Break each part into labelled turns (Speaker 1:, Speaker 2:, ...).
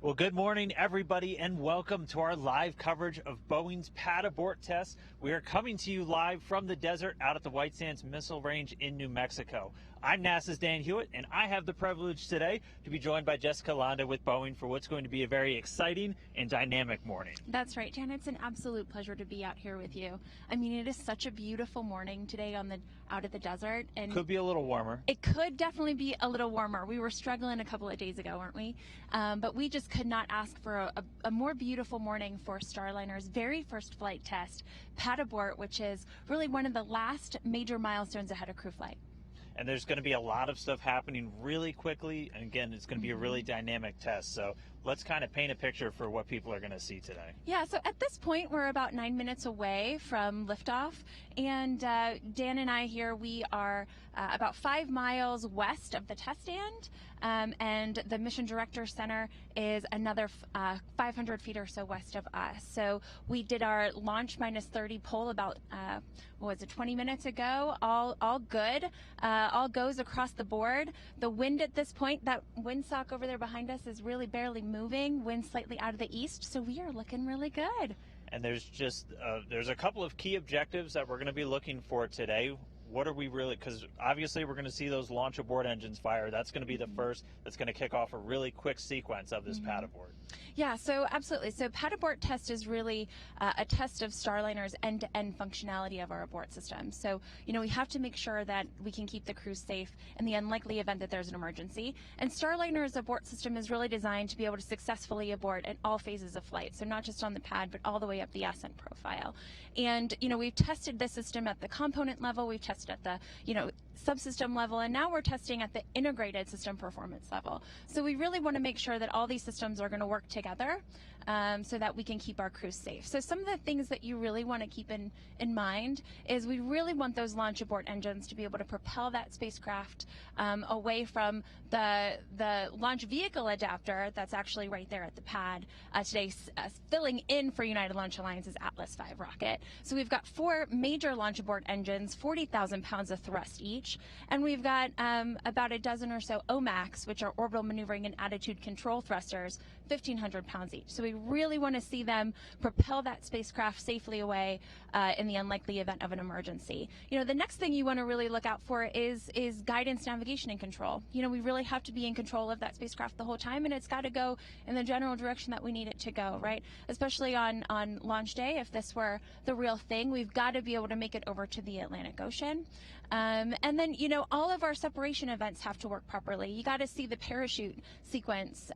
Speaker 1: Well, good morning, everybody, and welcome to our live coverage of Boeing's Pad Abort Test. We are coming to you live from the desert out at the White Sands Missile Range in New Mexico. I'm NASA's Dan Hewitt, and I have the privilege today to be joined by Jessica Londa with Boeing for what's going to be a very exciting and dynamic morning.
Speaker 2: That's right, Dan. It's an absolute pleasure to be out here with you. I mean, it is such a beautiful morning today out at the desert. And
Speaker 1: could be a little warmer.
Speaker 2: It could definitely be a little warmer. We were struggling a couple of days ago, weren't we? But we just could not ask for a more beautiful morning for Starliner's very first flight test, Pad Abort, which is really one of the last major milestones ahead of crew flight.
Speaker 1: And there's going to be a lot of stuff happening really quickly. And again, it's going to be a really dynamic test. So let's kind of paint a picture for what people are going to see today.
Speaker 2: Yeah, so at this point, we're about 9 minutes away from liftoff. And Dan and I here, we are about 5 miles west of the test stand. And the Mission Director Center is another 500 feet or so west of us. So we did our launch minus 30 poll about, 20 minutes ago. All good. All goes across the board. The wind at this point, that windsock over there behind us is really barely moving. Wind slightly out of the east, so we are looking really good.
Speaker 1: And there's just there's a couple of key objectives that we're going to be looking for today. What are we really, because obviously we're going to see those launch abort engines fire. That's going to be the first that's going to kick off a really quick sequence of this Pad Abort.
Speaker 2: Yeah, so absolutely. So Pad Abort Test is really a test of Starliner's end-to-end functionality of our abort system. So, we have to make sure that we can keep the crew safe in the unlikely event that there's an emergency. And Starliner's abort system is really designed to be able to successfully abort at all phases of flight. So not just on the pad, but all the way up the ascent profile. And, we've tested this system at the component level, we've tested at the, subsystem level, and now we're testing at the integrated system performance level. So we really want to make sure that all these systems are going to work together so that we can keep our crews safe. So some of the things that you really want to keep in mind is we really want those launch abort engines to be able to propel that spacecraft away from the launch vehicle adapter that's actually right there at the pad today, filling in for United Launch Alliance's Atlas V rocket. So we've got 4 major launch abort engines, 40,000 pounds of thrust each, and we've got about a dozen or so OMACs, which are orbital maneuvering and attitude control thrusters, 1,500 pounds each. So we really want to see them propel that spacecraft safely away in the unlikely event of an emergency. The next thing you want to really look out for is guidance, navigation, and control. We really have to be in control of that spacecraft the whole time, and it's got to go in the general direction that we need it to go, right? Especially on launch day, if this were the real thing, we've got to be able to make it over to the Atlantic Ocean. And then, all of our separation events have to work properly. You got to see the parachute sequence,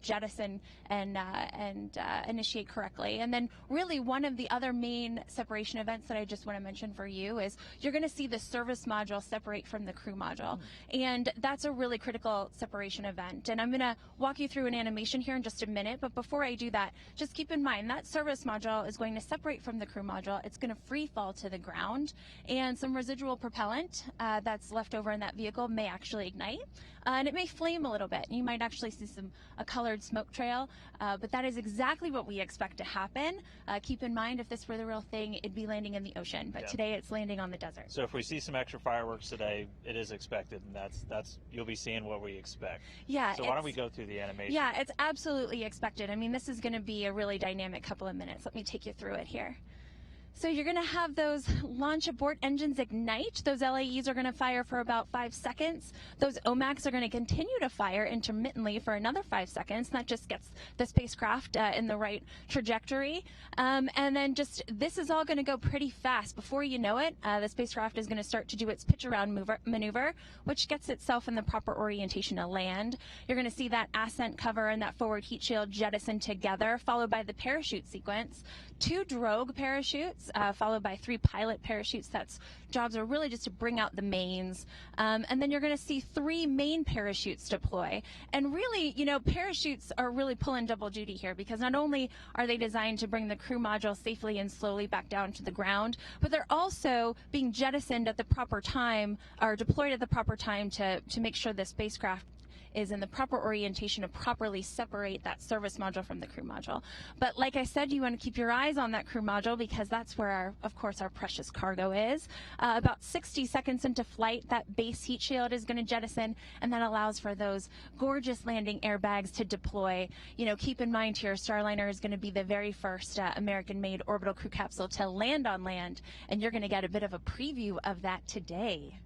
Speaker 2: jettison and initiate correctly. And then really one of the other main separation events that I just want to mention for you is you're going to see the service module separate from the crew module. And that's a really critical separation event. And I'm going to walk you through an animation here in just a minute. But before I do that, just keep in mind that service module is going to separate from the crew module. It's going to free fall to the ground, and some residual propellant that's left over in that vehicle may actually ignite, and it may flame a little bit. You might actually see a colored smoke trail, but that is exactly what we expect to happen. Keep in mind, if this were the real thing, it'd be landing in the ocean, but today it's landing on the desert.
Speaker 1: So if we see some extra fireworks today, it is expected, and that's you'll be seeing what we expect.
Speaker 2: Yeah.
Speaker 1: So why don't we go through the animation?
Speaker 2: Yeah, it's absolutely expected. I mean, this is going to be a really dynamic couple of minutes. Let me take you through it here. So you're going to have those launch abort engines ignite. Those LAEs are going to fire for about 5 seconds. Those OMACs are going to continue to fire intermittently for another 5 seconds. And that just gets the spacecraft in the right trajectory. And then this is all going to go pretty fast. Before you know it, the spacecraft is going to start to do its pitch around maneuver, which gets itself in the proper orientation to land. You're going to see that ascent cover and that forward heat shield jettison together, followed by the parachute sequence. 2 drogue parachutes parachutes, followed by 3 pilot parachutes. That's jobs are really just to bring out the mains. And then you're going to see 3 main parachutes deploy. And really, you know, parachutes are really pulling double duty here, because not only are they designed to bring the crew module safely and slowly back down to the ground, but they're also being jettisoned at the proper time, or deployed at the proper time, to make sure the spacecraft is in the proper orientation to properly separate that service module from the crew module. But like I said, you want to keep your eyes on that crew module, because that's where, of course, our precious cargo is. About 60 seconds into flight, that base heat shield is going to jettison, and that allows for those gorgeous landing airbags to deploy. You know, keep in mind here, Starliner is going to be the very first American-made orbital crew capsule to land on land, and you're going to get a bit of a preview of that today.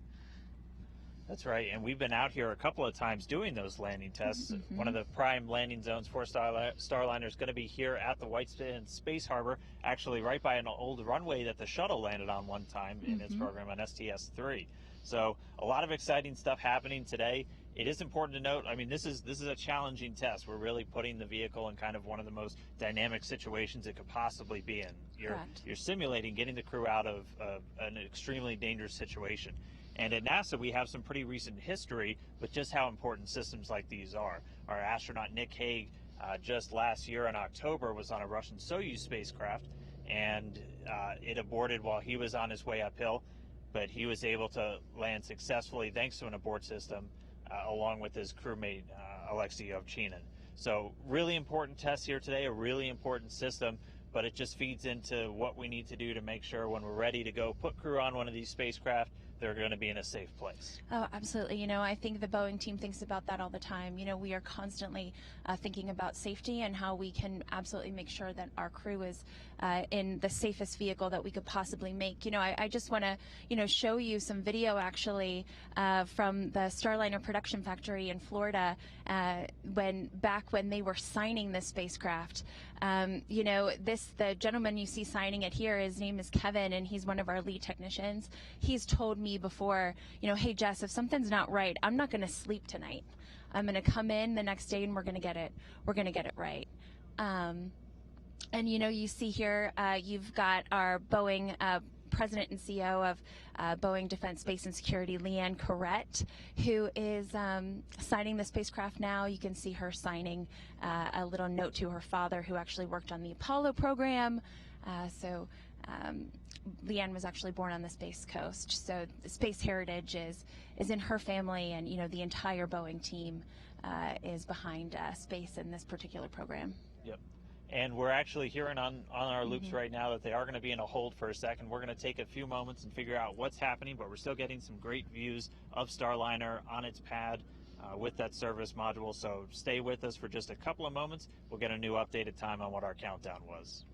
Speaker 1: That's right, and we've been out here a couple of times doing those landing tests. One of the prime landing zones for Starliner is going to be here at the White Sands Space Harbor, actually right by an old runway that the shuttle landed on one time in its program on STS-3. So a lot of exciting stuff happening today. It is important to note, I mean, this is a challenging test. We're really putting the vehicle in kind of one of the most dynamic situations it could possibly be in. You're simulating getting the crew out of an extremely dangerous situation. And at NASA, we have some pretty recent history with just how important systems like these are. Our astronaut Nick Hague just last year in October was on a Russian Soyuz spacecraft, and it aborted while he was on his way uphill, but he was able to land successfully thanks to an abort system along with his crewmate Alexei Ovchinin. So really important test here today, a really important system, but it just feeds into what we need to do to make sure when we're ready to go put crew on one of these spacecraft, they're going to be in a safe place.
Speaker 2: Oh, absolutely. You know, I think the Boeing team thinks about that all the time. You know, we are constantly thinking about safety and how we can absolutely make sure that our crew is in the safest vehicle that we could possibly make. You know, I just want to, you know, show you some video actually from the Starliner production factory in Florida back when they were signing this spacecraft. You know, the gentleman you see signing it here, his name is Kevin, and he's one of our lead technicians. He's told me before, you know, hey Jess, if something's not right, I'm not going to sleep tonight. I'm going to come in the next day and we're going to get it right. And you know, you see here, you've got our Boeing President and CEO of Boeing Defense, Space and Security, Leanne Corrett, who is signing the spacecraft now. You can see her signing a little note to her father, who actually worked on the Apollo program. Leanne was actually born on the Space Coast, so the space heritage is in her family, and you know, the entire Boeing team is behind space in this particular program.
Speaker 1: Yep. And we're actually hearing on our loops right now that they are going to be in a hold for a second. We're going to take a few moments and figure out what's happening, but we're still getting some great views of Starliner on its pad with that service module. So stay with us for just a couple of moments. We'll get a new updated time on what our countdown was.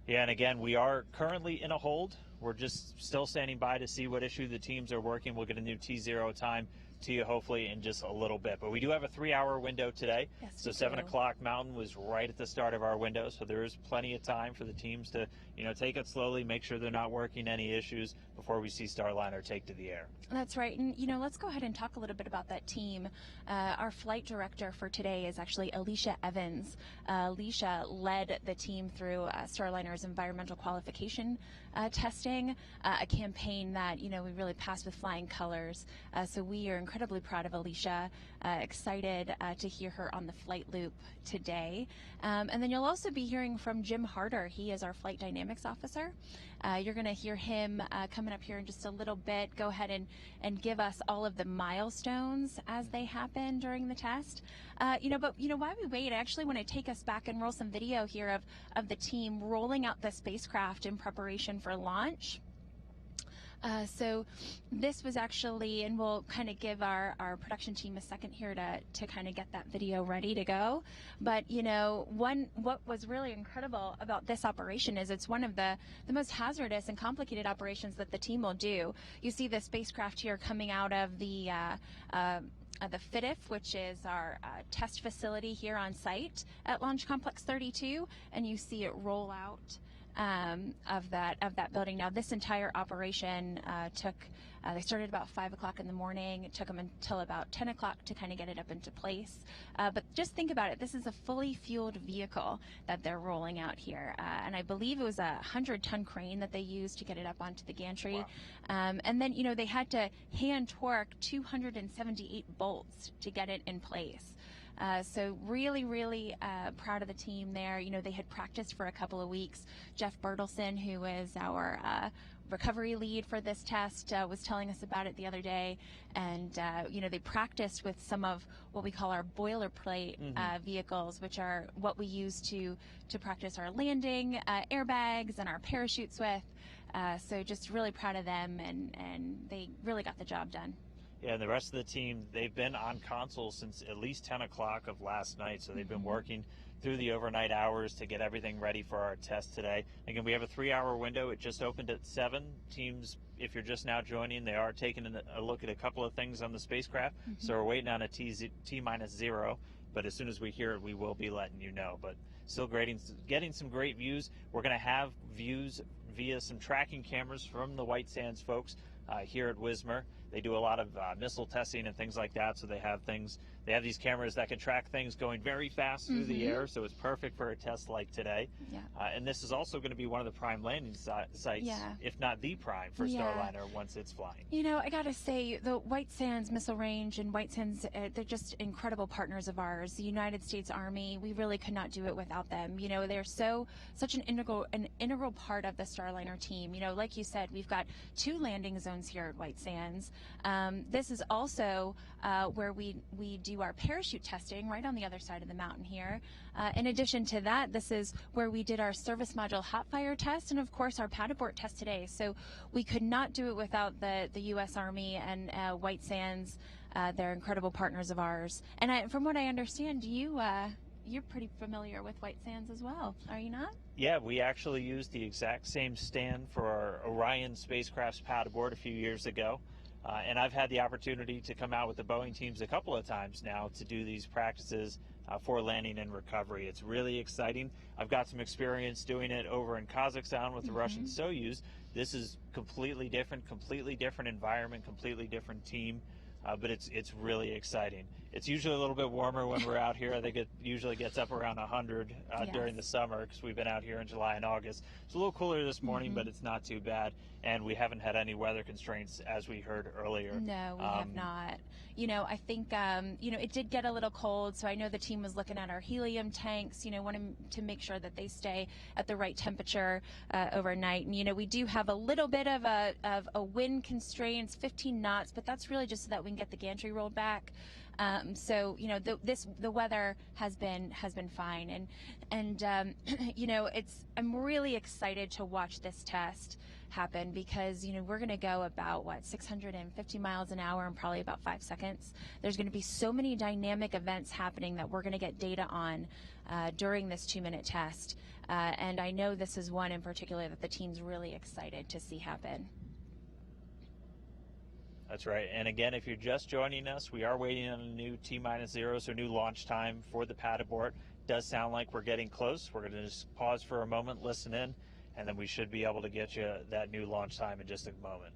Speaker 1: Yeah, and again, we are currently in a hold. We're just still standing by to see what issue the teams are working. We'll get a new T0 time to you hopefully in just a little bit. But we do have a 3-hour window today.
Speaker 2: Yes,
Speaker 1: so 7 o'clock Mountain was right at the start of our window. So there is plenty of time for the teams to, take it slowly, make sure they're not working any issues before we see Starliner take to the air.
Speaker 2: That's right. And, let's go ahead and talk a little bit about that team. Our flight director for today is actually Alicia Evans. Alicia led the team through Starliner's environmental qualification testing, a campaign that, we really passed with flying colors. So we are incredibly proud of Alicia, excited to hear her on the flight loop today. And then you'll also be hearing from Jim Harder. He is our flight dynamics officer. You're going to hear him coming up here in just a little bit. Go ahead and give us all of the milestones as they happen during the test. But while we wait, I actually want to take us back and roll some video here of the team rolling out the spacecraft in preparation for launch. So this was actually, and we'll kind of give our production team a second here to kind of get that video ready to go. But, what was really incredible about this operation is it's one of the most hazardous and complicated operations that the team will do. You see the spacecraft here coming out of the FIDIF, which is our test facility here on site at Launch Complex 32, and you see it roll out of that building. Now, this entire operation they started about 5 o'clock in the morning. It took them until about 10 o'clock to kind of get it up into place. But just think about it. This is a fully fueled vehicle that they're rolling out here. And I believe it was a 100-ton crane that they used to get it up onto the gantry. Wow. And then, they had to hand torque 278 bolts to get it in place. So really, really proud of the team there. They had practiced for a couple of weeks. Jeff Bertelson, who is our recovery lead for this test, was telling us about it the other day. And, they practiced with some of what we call our boilerplate vehicles, which are what we use to practice our landing airbags and our parachutes with. So just really proud of them, and they really got the job done.
Speaker 1: Yeah, and the rest of the team, they've been on console since at least 10 o'clock of last night, so they've been working through the overnight hours to get everything ready for our test today. Again, we have a 3-hour window. It just opened at 7. Teams, if you're just now joining, they are taking a look at a couple of things on the spacecraft, so we're waiting on a T-0, but as soon as we hear it, we will be letting you know. But still getting some great views. We're going to have views via some tracking cameras from the White Sands folks here at Wismar. They do a lot of missile testing and things like that, so they have these cameras that can track things going very fast through the air, so it's perfect for a test like today. Yeah. And this is also going to be one of the prime landing sites, if not the prime, for Starliner once it's flying.
Speaker 2: I got to say, the White Sands Missile Range and White Sands, they're just incredible partners of ours. The United States Army, we really could not do it without them. They're such an integral part of the Starliner team. Like you said, we've got 2 landing zones here at White Sands. This is also where we do our parachute testing right on the other side of the mountain here. In addition to that, this is where we did our service module hot fire test and, of course, our Pad Abort Test today. So we could not do it without the U.S. Army and White Sands. They're incredible partners of ours. And from what I understand, you're pretty familiar with White Sands as well, are you not?
Speaker 1: Yeah, we actually used the exact same stand for our Orion spacecraft's Pad Abort a few years ago. And I've had the opportunity to come out with the Boeing teams a couple of times now to do these practices for landing and recovery. It's really exciting. I've got some experience doing it over in Kazakhstan with the Russian Soyuz. This is completely different environment, completely different team. But it's really exciting. It's usually a little bit warmer when we're out here. I think it usually gets up around 100 during the summer because we've been out here in July and August. It's a little cooler this morning, but it's not too bad. And we haven't had any weather constraints as we heard earlier.
Speaker 2: No, we have not. I think, it did get a little cold, so I know the team was looking at our helium tanks, wanting to make sure that they stay at the right temperature overnight. And, we do have a little bit of a wind constraints, 15 knots, but that's really just so that we can get the gantry rolled back. So the weather has been fine, and I'm really excited to watch this test happen, because we're going to go about 650 miles an hour in probably about 5 seconds. There's going to be so many dynamic events happening that we're going to get data on during this 2-minute test, and I know this is one in particular that the team's really excited to see happen.
Speaker 1: That's right. And again, if you're just joining us, we are waiting on a new T-0, so new launch time for the Pad Abort. Does sound like we're getting close. We're going to just pause for a moment, listen in, and then we should be able to get you that new launch time in just a moment.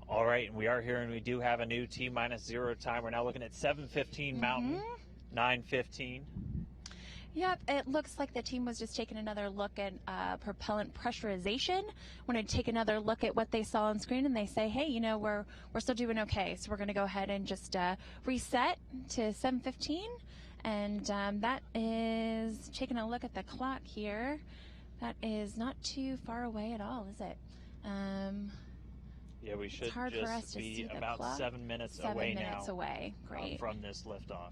Speaker 1: All right, and we are here, and we do have a new T-0 time. We're now looking at 7:15 Mountain, 9:15.
Speaker 2: Yep, it looks like the team was just taking another look at propellant pressurization. Wanted to take another look at what they saw on screen, and they say, hey, we're still doing okay. So we're going to go ahead and just reset to 7:15, and that is taking a look at the clock here. That is not too far away at all, is it?
Speaker 1: Yeah, we should
Speaker 2: hard for us
Speaker 1: just
Speaker 2: to
Speaker 1: be
Speaker 2: see the
Speaker 1: about
Speaker 2: clock.
Speaker 1: 7 minutes
Speaker 2: 7
Speaker 1: away
Speaker 2: minutes
Speaker 1: now
Speaker 2: away. Great.
Speaker 1: from this liftoff.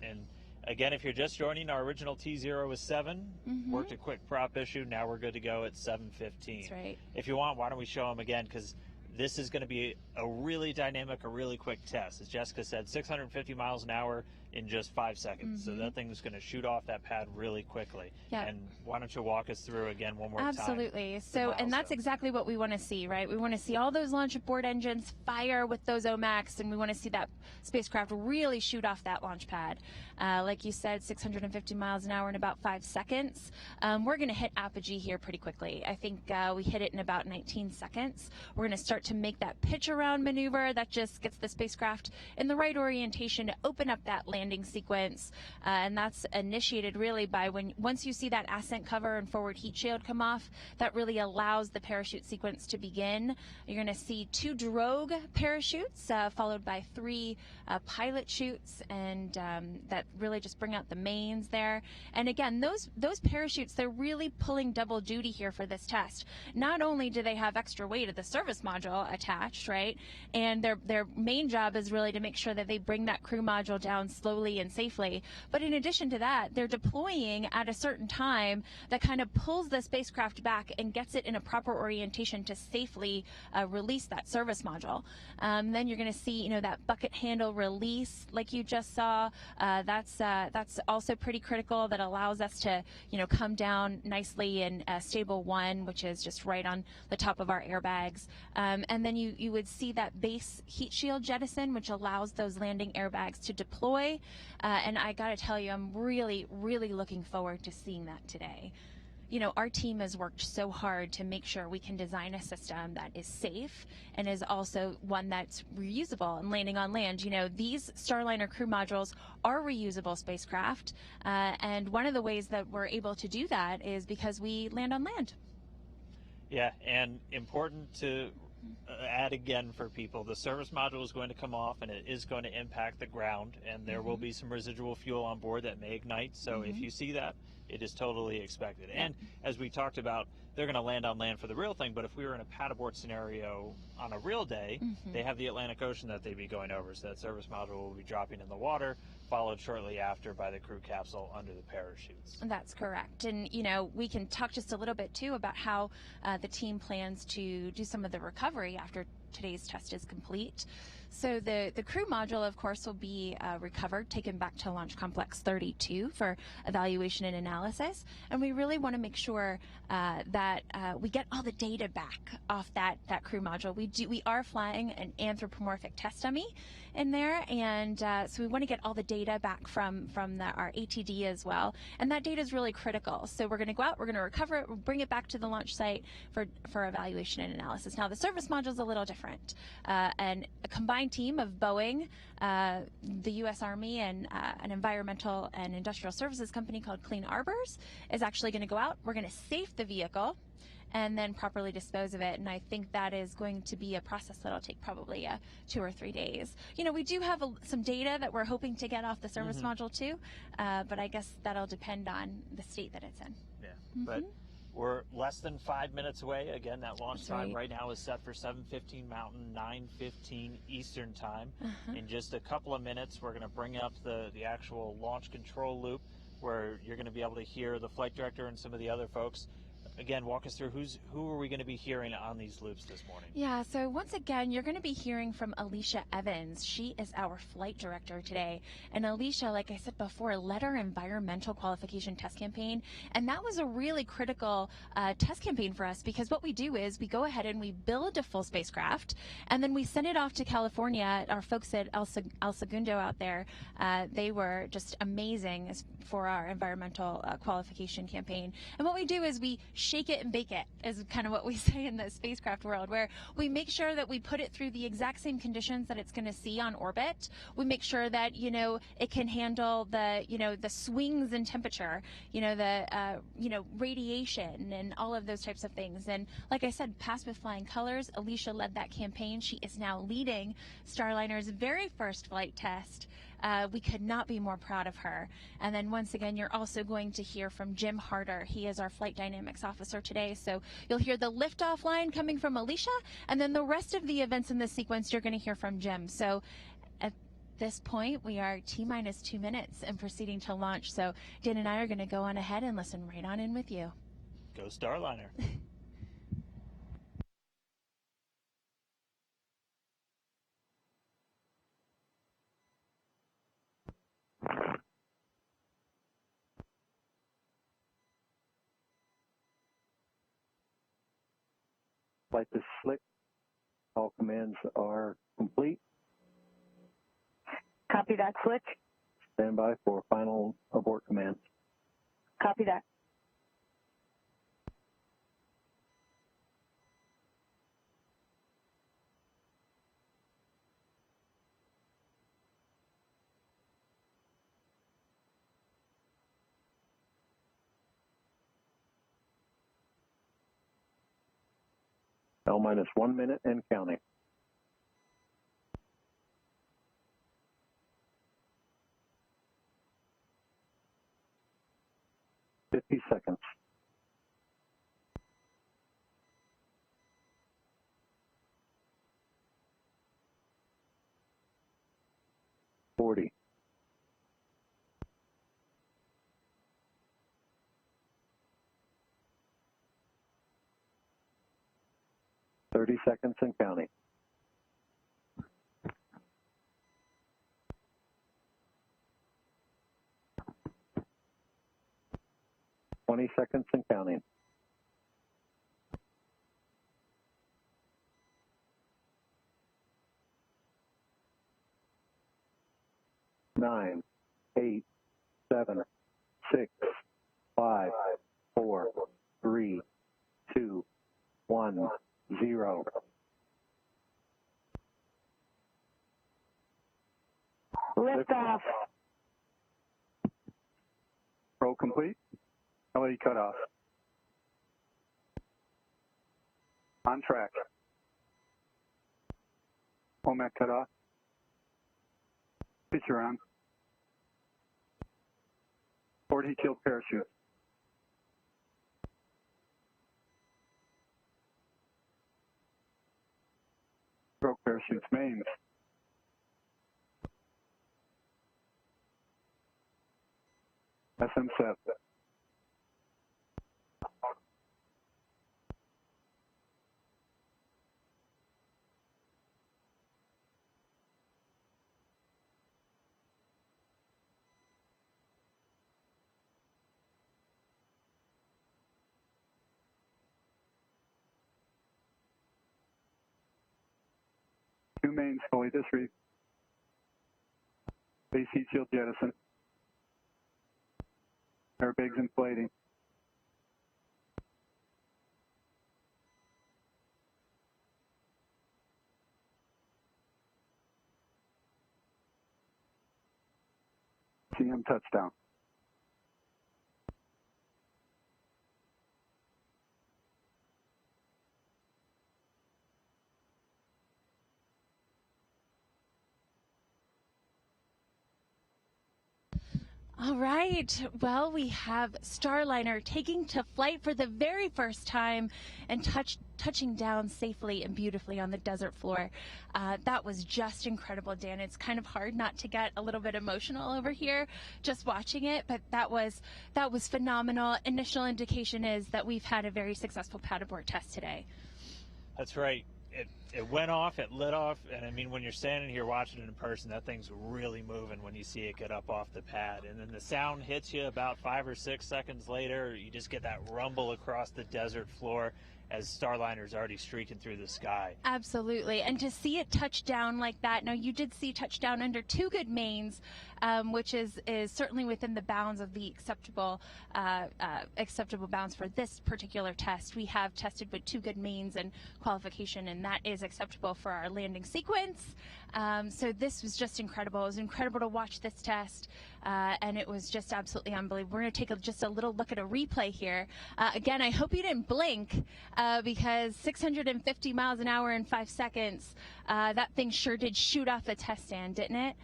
Speaker 1: And again, if you're just joining, our original T0 was 7. Worked a quick prop issue. Now we're good to go at 7:15.
Speaker 2: That's right.
Speaker 1: If you want, why don't we show them again, because this is going to be a really dynamic, a really quick test. As Jessica said, 650 miles an hour in just 5 seconds. So that thing's going to shoot off that pad really quickly.
Speaker 2: Yep.
Speaker 1: And why don't you walk us through again one more time?
Speaker 2: Absolutely. So, and that's exactly what we want to see, right? We want to see all those launch abort engines fire with those OMACs, and we want to see that spacecraft really shoot off that launch pad. Like you said, 650 miles an hour in about 5 seconds. We're going to hit apogee here pretty quickly. I think we hit it in about 19 seconds. We're going to start to make that pitch around maneuver that just gets the spacecraft in the right orientation to open up that landing sequence. And that's initiated really by once you see that ascent cover and forward heat shield come off, that really allows the parachute sequence to begin. You're going to see 2 drogue parachutes followed by 3 pilot chutes, and that really just bring out the mains there. And again, those parachutes, they're really pulling double duty here for this test. Not only do they have extra weight of the service module attached, right, and their main job is really to make sure that they bring that crew module down slowly slowly and safely. But in addition to that, they're deploying at a certain time that kind of pulls the spacecraft back and gets it in a proper orientation to safely release that service module. Then you're going to see, that bucket handle release like you just saw. That's also pretty critical. That allows us to, come down nicely in stable 1, which is just right on the top of our airbags. And then you would see that base heat shield jettison, which allows those landing airbags to deploy. And I got to tell you, I'm really, really looking forward to seeing that today. Our team has worked so hard to make sure we can design a system that is safe and is also one that's reusable and landing on land. These Starliner crew modules are reusable spacecraft, and one of the ways that we're able to do that is because we land on land.
Speaker 1: Yeah, and important to add again for people, the service module is going to come off and it is going to impact the ground, and there will be some residual fuel on board that may ignite. So if you see that, it is totally expected. And as we talked about, they're going to land on land for the real thing, but if we were in a pad abort scenario on a real day, they have the Atlantic Ocean that they'd be going over, so that service module will be dropping in the water, followed shortly after by the crew capsule under the parachutes.
Speaker 2: That's correct. And, we can talk just a little bit, too, about how the team plans to do some of the recovery after today's test is complete. So the crew module, of course, will be recovered, taken back to Launch Complex 32 for evaluation and analysis. And we really want to make sure that we get all the data back off that crew module. We are flying an anthropomorphic test dummy in there, and so we want to get all the data back from our ATD as well. And that data is really critical. So we're going to go out, we're going to recover it, we'll bring it back to the launch site for evaluation and analysis. Now, the service module is a little different. And a combined team of Boeing, the U.S. Army, and an environmental and industrial services company called Clean Arbors is actually going to go out. We're going to safe the vehicle and then properly dispose of it. And I think that is going to be a process that'll take probably 2 or 3 days. We do have some data that we're hoping to get off the service module too, but I guess that'll depend on the state that it's in.
Speaker 1: Yeah, but we're less than 5 minutes away. Again, that launch time right now is set for 7:15 Mountain, 9:15 Eastern time. In just a couple of minutes, we're going to bring up the actual launch control loop, where you're going to be able to hear the flight director and some of the other folks. Again, walk us through who are we going to be hearing on these loops this morning?
Speaker 2: Yeah, so once again, you're going to be hearing from Alicia Evans. She is our flight director today. And Alicia, like I said before, led our environmental qualification test campaign. And that was a really critical test campaign for us, because what we do is we go ahead and we build a full spacecraft, and then we send it off to California. Our folks at El Segundo out there, they were just amazing for our environmental qualification campaign. And what we do is we shake it and bake it, is kind of what we say in the spacecraft world, where we make sure that we put it through the exact same conditions that it's going to see on orbit. We make sure that, it can handle the swings in temperature, the radiation and all of those types of things. And like I said, passed with flying colors. Alicia led that campaign. She is now leading Starliner's very first flight test. We could not be more proud of her. And then once again, you're also going to hear from Jim Harder. He is our flight dynamics officer today. So you'll hear the liftoff line coming from Alicia, and then the rest of the events in this sequence you're going to hear from Jim. So at this point, we are T-minus 2 minutes and proceeding to launch. So Dan and I are going to go on ahead and listen right on in with you.
Speaker 1: Go Starliner.
Speaker 3: Flight is slick. All commands are complete.
Speaker 4: Copy that, Slick.
Speaker 3: Stand by for final abort commands.
Speaker 4: Copy that.
Speaker 3: L-minus 1 minute and counting. Seconds. 40. 30 seconds and counting. Twenty seconds and counting. 9, 8, 7, 6, 5, 4, 3, 2, 1, 0.
Speaker 4: Liftoff.
Speaker 3: Roll complete. LE cutoff. On track. OMAC cutoff. Picture on. 40 killed parachute. Broke parachutes mains. SM set. Two mains fully disreefed. AC shield jettison. Airbags inflating. CM touchdown.
Speaker 2: All right. Well, we have Starliner taking to flight for the very first time and touching down safely and beautifully on the desert floor. That was just incredible, Dan. It's kind of hard not to get a little bit emotional over here just watching it, but that was phenomenal. Initial indication is that we've had a very successful pad abort test today.
Speaker 1: That's right. It went off, it lit off, and I mean, when you're standing here watching it in person, that thing's really moving when you see it get up off the pad. And then the sound hits you about 5 or 6 seconds later. You just get that rumble across the desert floor as Starliner's already streaking through the sky.
Speaker 2: Absolutely. And to see it touch down like that, now you did see touchdown under 2 good mains, which is certainly within the bounds of the acceptable bounds for this particular test. We have tested with 2 good mains and qualification, and that is acceptable for our landing sequence. So this was just incredible. It was incredible to watch this test, and it was just absolutely unbelievable. We're going to take just a little look at a replay here. Again, I hope you didn't blink, because 650 miles an hour in 5 seconds, that thing sure did shoot off the test stand, didn't it?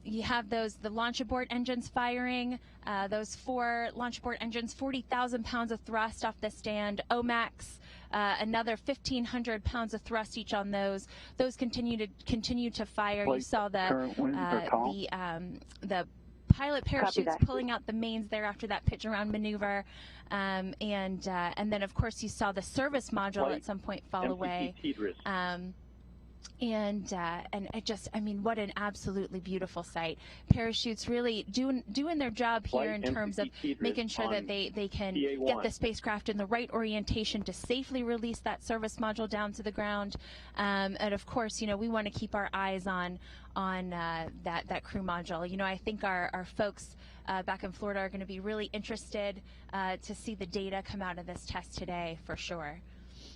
Speaker 2: You have the launch abort engines firing, those 4 launch abort engines, 40,000 pounds of thrust off the stand, OMAX, another 1,500 pounds of thrust each on those. Those continue to fire. You saw the pilot parachutes pulling out the mains there after that pitch around maneuver, and then of course you saw the service module at some point fall away. And it just, I mean, what an absolutely beautiful sight. Parachutes really doing their job here in terms of making sure that they can get the spacecraft in the right orientation to safely release that service module down to the ground. And of course, you know, we want to keep our eyes on that crew module. You know, I think our folks back in Florida are going to be really interested to see the data come out of this test today, for sure.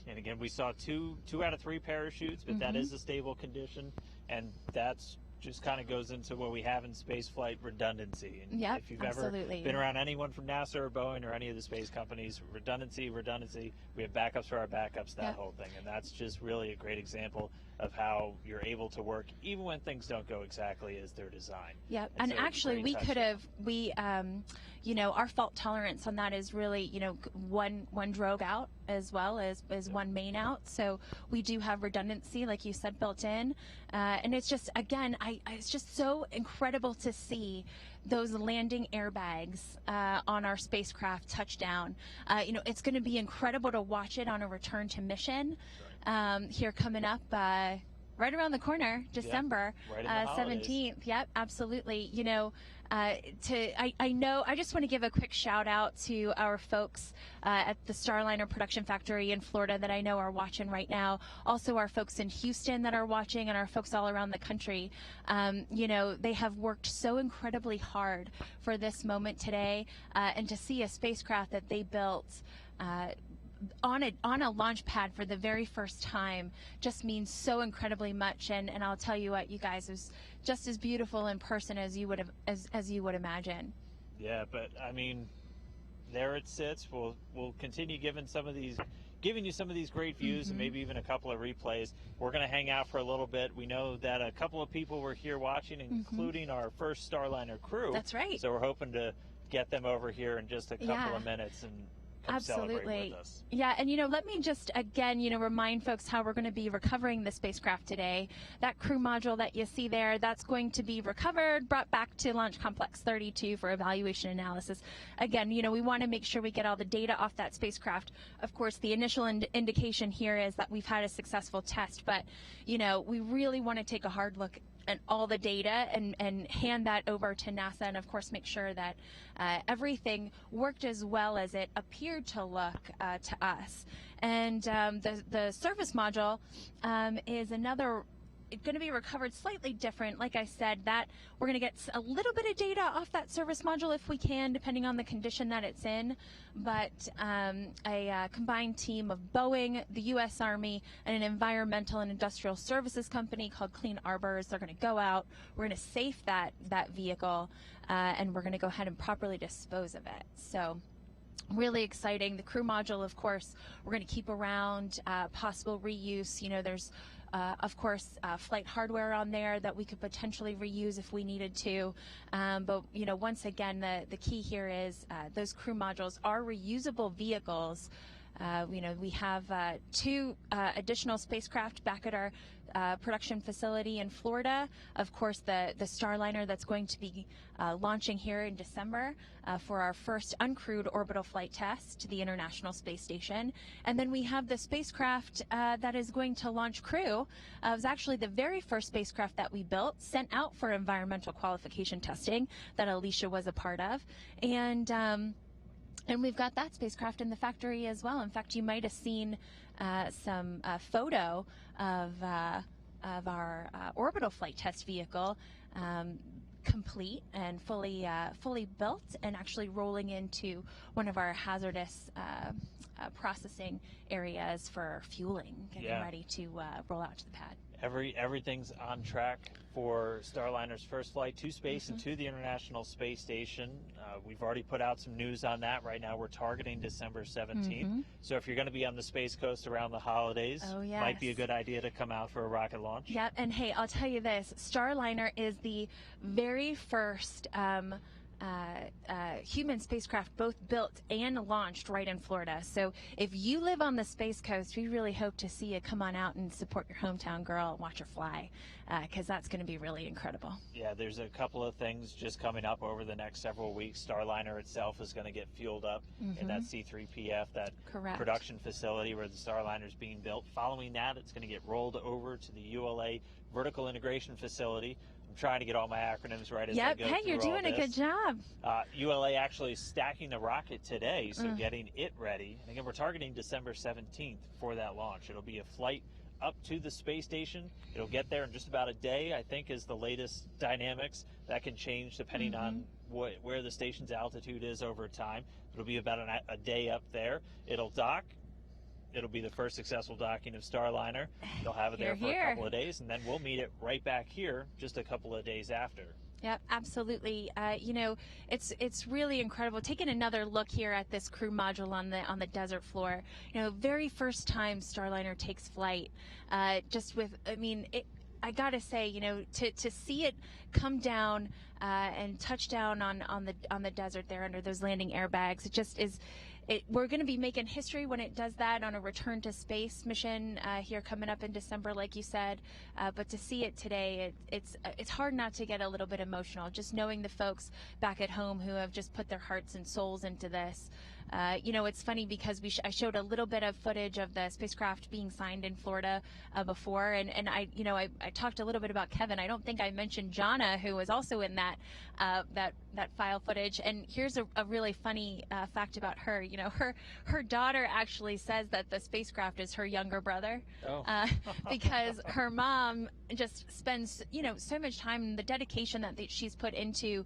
Speaker 1: And again, we saw two out of 3 parachutes, but that is a stable condition, and that's just kind of goes into what we have in space flight, redundancy. And if you've ever been around anyone from NASA or Boeing or any of the space companies, redundancy, we have backups for our backups, that whole thing. And that's just really a great example of how you're able to work even when things don't go exactly as they're designed.
Speaker 2: Yep. And actually we could have, you know, our fault tolerance on that is really, you know, one drogue out as well as one main out. So we do have redundancy, like you said, built in. And it's just, again, it's just so incredible to see those landing airbags on our spacecraft touchdown. It's going to be incredible to watch it on a return to mission here coming up. Right around the corner, December 17th. Yep, absolutely. I just want to give a quick shout out to our folks at the Starliner production factory in Florida that I know are watching right now. Also our folks in Houston that are watching, and our folks all around the country. They have worked so incredibly hard for this moment today, and to see a spacecraft that they built on a launch pad for the very first time just means so incredibly much. And I'll tell you what, you guys, is just as beautiful in person as you would imagine.
Speaker 1: Yeah, but I mean, there it sits. We'll continue giving you some of these great views, and maybe even a couple of replays. We're going to hang out for a little bit. We know that a couple of people were here watching, including our first Starliner crew.
Speaker 2: That's right.
Speaker 1: So we're hoping to get them over here in just a couple of minutes and celebrate with us.
Speaker 2: Yeah, and let me just again, remind folks how we're going to be recovering the spacecraft today. That crew module that you see there, that's going to be recovered, brought back to Launch Complex 32 for evaluation analysis. Again, we want to make sure we get all the data off that spacecraft. Of course, the initial indication here is that we've had a successful test, but we really want to take a hard look and all the data and hand that over to NASA, and of course make sure that everything worked as well as it appeared to look to us. And the service module is another. It's going to be recovered slightly different. Like I said, that we're going to get a little bit of data off that service module if we can, depending on the condition that it's in. But a combined team of Boeing, the U.S. Army, and an environmental and industrial services company called Clean Arbors, they're going to go out. We're going to safe that vehicle, and we're going to go ahead and properly dispose of it. So really exciting. The crew module, of course, we're going to keep around, possible reuse. There's of course, flight hardware on there that we could potentially reuse if we needed to. But, once again, the key here is those crew modules are reusable vehicles. We have 2 additional spacecraft back at our production facility in Florida. Of course, the Starliner that's going to be launching here in December for our first uncrewed orbital flight test to the International Space Station. And then we have the spacecraft that is going to launch crew. It was actually the very first spacecraft that we built, sent out for environmental qualification testing that Alicia was a part of. And we've got that spacecraft in the factory as well. In fact, you might have seen some photo of our orbital flight test vehicle, complete and fully built, and actually rolling into one of our hazardous processing areas for fueling, getting ready to roll out to the pad.
Speaker 1: Everything's on track for Starliner's first flight to space and to the International Space Station. We've already put out some news on that. Right now we're targeting December 17th. So if you're going to be on the Space Coast around the holidays, might be a good idea to come out for a rocket launch.
Speaker 2: Yep, and hey, I'll tell you this, Starliner is the very first human spacecraft both built and launched right in Florida. So if you live on the Space Coast, we really hope to see you come on out and support your hometown girl and watch her fly, because that's going to be really incredible.
Speaker 1: Yeah, there's a couple of things just coming up over the next several weeks. Starliner itself is going to get fueled up in that C3PF, that production facility where the Starliner is being built. Following that, it's going to get rolled over to the ULA vertical integration facility. I'm trying to get all my acronyms right as I go
Speaker 2: Hey, you're doing a good job.
Speaker 1: ULA actually stacking the rocket today, so getting it ready. And again, we're targeting December 17th for that launch. It'll be a flight up to the space station. It'll get there in just about a day, I think, is the latest dynamics. That can change depending on where the station's altitude is over time. It'll be about a day up there. It'll dock. It'll be the first successful docking of Starliner. They'll have it there for a couple of days, and then we'll meet it right back here just a couple of days after.
Speaker 2: Yep, absolutely. It's really incredible. Taking another look here at this crew module on the desert floor. Very first time Starliner takes flight. I gotta say, to see it come down and touch down on the desert there under those landing airbags, it just is. we're going to be making history when it does that on a return to space mission here coming up in December, like you said. But to see it today, it's hard not to get a little bit emotional, just knowing the folks back at home who have just put their hearts and souls into this. It's funny because I showed a little bit of footage of the spacecraft being signed in Florida before, and I talked a little bit about Kevin. I don't think I mentioned Jonna, who was also in that file footage. And here's a really funny fact about her. Her daughter actually says that the spacecraft is her younger brother, because her mom just spends so much time, the dedication that she's put into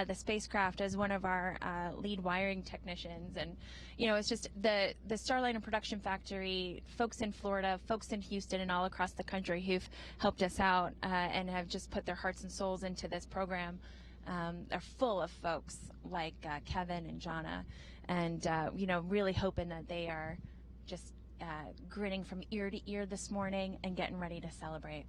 Speaker 2: the spacecraft as one of our lead wiring technicians. And it's just the Starliner production factory, folks in Florida, folks in Houston, and all across the country who've helped us out and have just put their hearts and souls into this program are full of folks like Kevin and Jonna, and really hoping that they are just grinning from ear to ear this morning and getting ready to celebrate.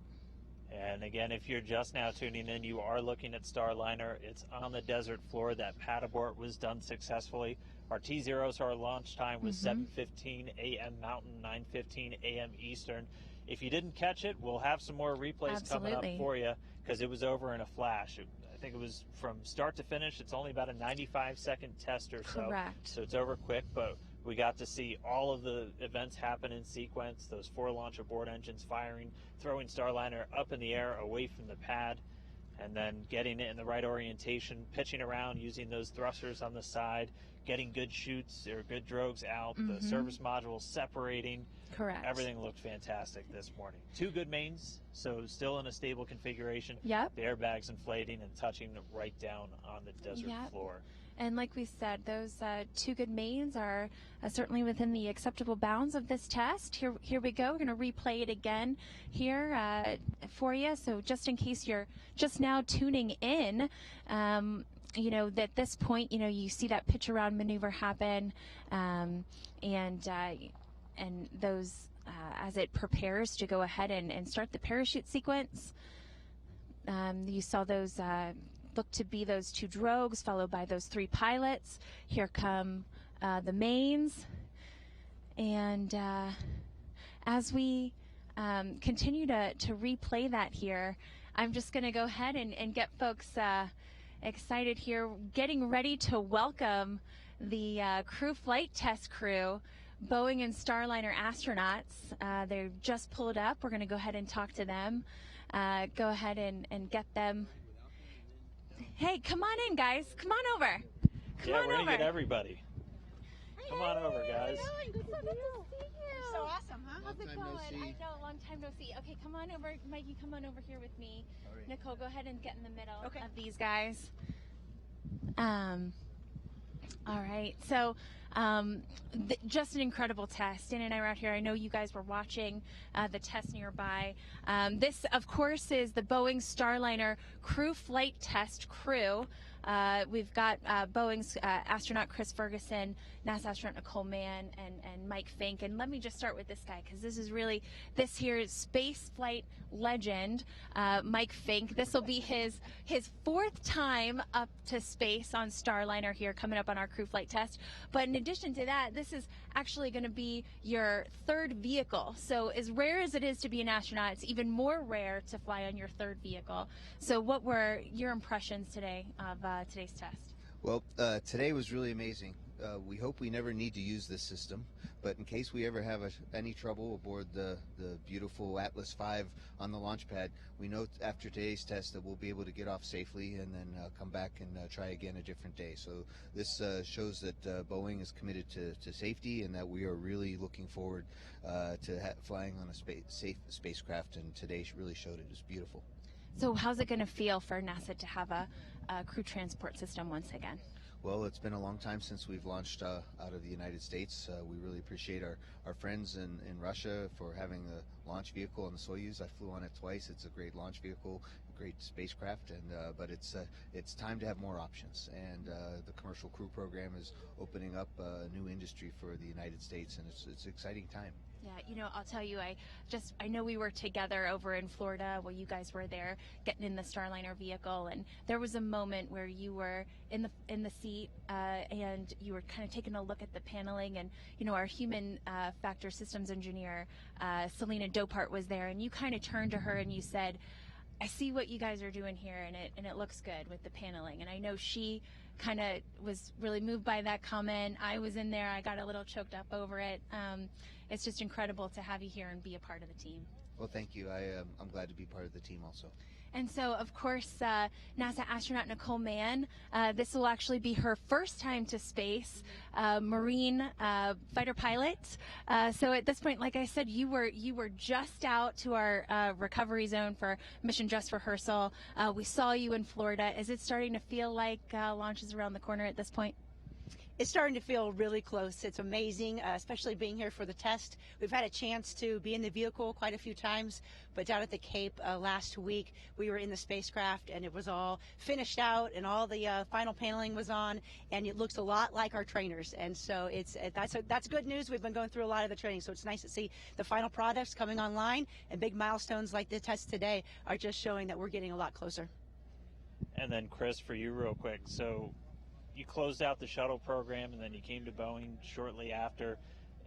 Speaker 1: And again, if you're just now tuning in, you are looking at Starliner. It's on the desert floor. That pad abort was done successfully. Our T0, so our launch time was 7:15 a.m. Mountain, 9:15 a.m. Eastern. If you didn't catch it, we'll have some more replays coming up for you, because it was over in a flash. I think it was from start to finish. It's only about a 95-second test or so.
Speaker 2: Correct.
Speaker 1: So it's over quick, but we got to see all of the events happen in sequence, those 4 launch abort engines firing, throwing Starliner up in the air away from the pad, and then getting it in the right orientation, pitching around using those thrusters on the side, getting good shoots or good drogues out, the service modules separating.
Speaker 2: Correct.
Speaker 1: Everything looked fantastic this morning. 2 good mains, so still in a stable configuration.
Speaker 2: Yep.
Speaker 1: The airbags inflating and touching right down on the desert floor.
Speaker 2: And like we said, those 2 good mains are certainly within the acceptable bounds of this test. Here we go. We're going to replay it again here for you. So just in case you're just now tuning in, that at this point, you see that pitch around maneuver happen, and those as it prepares to go ahead and start the parachute sequence. You saw those look to be those 2 drogues, followed by those 3 pilots. Here come the mains. And as we continue to replay that here, I'm just going to go ahead and get folks excited here, getting ready to welcome the crew flight test crew, Boeing and Starliner astronauts. They're just pulled up. We're going to go ahead and talk to them. Go ahead and get them. Hey, come on in, guys. Come on over. Come on
Speaker 1: we're going
Speaker 2: over.
Speaker 1: to get everybody. Come on over, guys.
Speaker 2: Good to see you.
Speaker 5: So awesome, huh?
Speaker 2: How's it going? I know, long time no see. Okay, come on over. Mikey, come on over here with me. Right. Nicole, go ahead and get in the middle of these guys. All right. So just an incredible test. Dan and I were out here. I know you guys were watching the test nearby. This, of course, is the Boeing Starliner crew flight test crew. We've got Boeing's astronaut Chris Ferguson, NASA astronaut Nicole Mann, and Mike Fink. And let me just start with this guy, because this is really, this here is space flight legend, Mike Fink. This will be his 4th time up to space on Starliner here, coming up on our crew flight test. But in addition to that, this is actually going to be your 3rd vehicle. So as rare as it is to be an astronaut, it's even more rare to fly on your 3rd vehicle. So what were your impressions today of today's test?
Speaker 6: Well, today was really amazing. We hope we never need to use this system, but in case we ever have any trouble aboard the beautiful Atlas V on the launch pad, we know after today's test that we'll be able to get off safely and then come back and try again a different day. So this shows that Boeing is committed to safety, and that we are really looking forward to flying on a safe spacecraft, and today really showed it. It was beautiful.
Speaker 2: So how's it going to feel for NASA to have a crew transport system once again?
Speaker 6: Well, it's been a long time since we've launched out of the United States. We really appreciate our friends in Russia for having the launch vehicle on the Soyuz. I flew on it twice. It's a great launch vehicle, a great spacecraft, and but it's time to have more options. And the commercial crew program is opening up a new industry for the United States, and it's an exciting time.
Speaker 2: Yeah, I'll tell you, I know we were together over in Florida while you guys were there getting in the Starliner vehicle, and there was a moment where you were in the seat and you were kind of taking a look at the paneling, and our human factor systems engineer, Selena Dopart, was there, and you kind of turned to her and you said, I see what you guys are doing here, and it looks good with the paneling. And I know she kind of was really moved by that comment. I was in there. I got a little choked up over it. It's just incredible to have you here and be a part of the team.
Speaker 6: Well, thank you. I'm glad to be part of the team also.
Speaker 2: And so, of course, NASA astronaut Nicole Mann, this will actually be her first time to space, Marine fighter pilot. So at this point, like I said, you were just out to our recovery zone for mission dress rehearsal. We saw you in Florida. Is it starting to feel like launch is around the corner at this point?
Speaker 5: It's starting to feel really close. It's amazing, especially being here for the test. We've had a chance to be in the vehicle quite a few times, but down at the Cape last week, we were in the spacecraft and it was all finished out and all the final paneling was on, and it looks a lot like our trainers. And so that's good news. We've been going through a lot of the training, so it's nice to see the final products coming online, and big milestones like the test today are just showing that we're getting a lot closer.
Speaker 1: And then Chris, for you real quick, so you closed out the shuttle program and then you came to Boeing shortly after,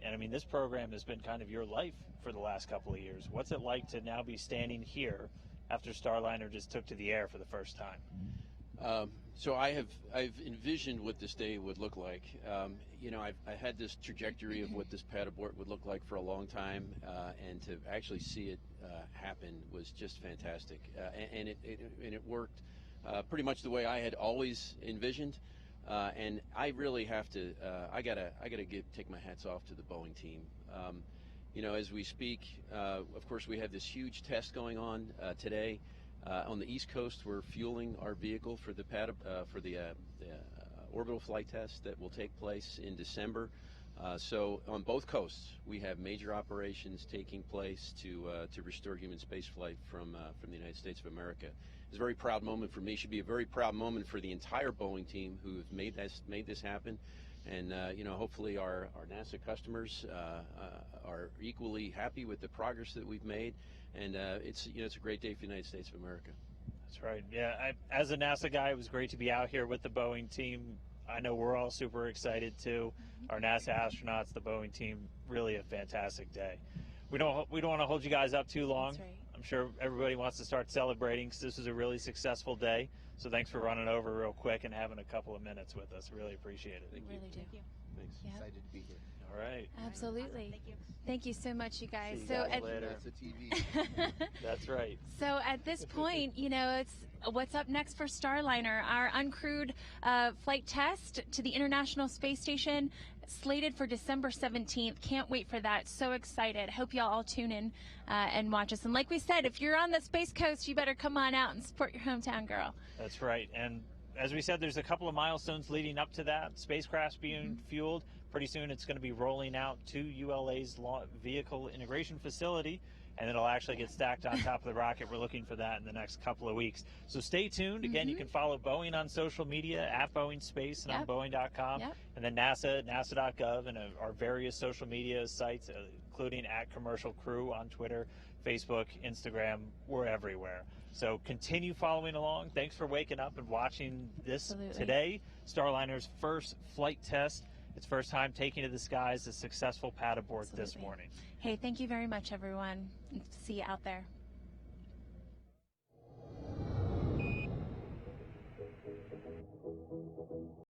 Speaker 1: and I mean, this program has been kind of your life for the last couple of years. What's it like to now be standing here after Starliner just took to the air for the first time?
Speaker 7: So I've envisioned what this day would look like. I had this trajectory of what this pad abort would look like for a long time, and to actually see it happen was just fantastic. And it worked pretty much the way I had always envisioned. And I really have to, I gotta take my hats off to the Boeing team. As we speak, of course, we have this huge test going on today. On the East Coast, we're fueling our vehicle for the orbital flight test that will take place in December. So on both coasts, we have major operations taking place to restore human spaceflight from the United States of America. It's a very proud moment for me. It should be a very proud moment for the entire Boeing team who have made this happen. And hopefully our NASA customers are equally happy with the progress that we've made. And it's a great day for the United States of America.
Speaker 1: That's right. Yeah, as a NASA guy, it was great to be out here with the Boeing team. I know we're all super excited too. Our NASA astronauts, the Boeing team, really a fantastic day. We don't want to hold you guys up too long.
Speaker 2: That's right.
Speaker 1: I'm sure everybody wants to start celebrating because this was a really successful day. So thanks for running over real quick and having a couple of minutes with us. Really appreciate it.
Speaker 2: Really do.
Speaker 5: Thank you.
Speaker 7: Thanks.
Speaker 2: Yep.
Speaker 6: Excited to be here.
Speaker 1: All right.
Speaker 2: Absolutely.
Speaker 5: Thank you.
Speaker 2: Thank you so much, you guys.
Speaker 1: See you guys
Speaker 2: at,
Speaker 1: later.
Speaker 6: That's a TV.
Speaker 1: That's right.
Speaker 2: So at this point, it's what's up next for Starliner, our uncrewed flight test to the International Space Station, slated for December 17th. Can't wait for that. So excited. Hope y'all all tune in and watch us. And like we said, if you're on the Space Coast, you better come on out and support your hometown girl.
Speaker 1: That's right. And as we said, there's a couple of milestones leading up to that. Spacecraft's being fueled. Pretty soon it's going to be rolling out to ULA's vehicle integration facility, and it'll actually get stacked on top of the rocket. We're looking for that in the next couple of weeks. So stay tuned. Again, you can follow Boeing on social media at Boeing Space and on Boeing.com, and then NASA, NASA.gov, and our various social media sites, including at Commercial Crew on Twitter, Facebook, Instagram. We're everywhere. So continue following along. Thanks for waking up and watching this today. Starliner's first flight test. Its first time taking to the skies, a successful pad abort this morning.
Speaker 2: Hey, thank you very much, everyone. See you out there.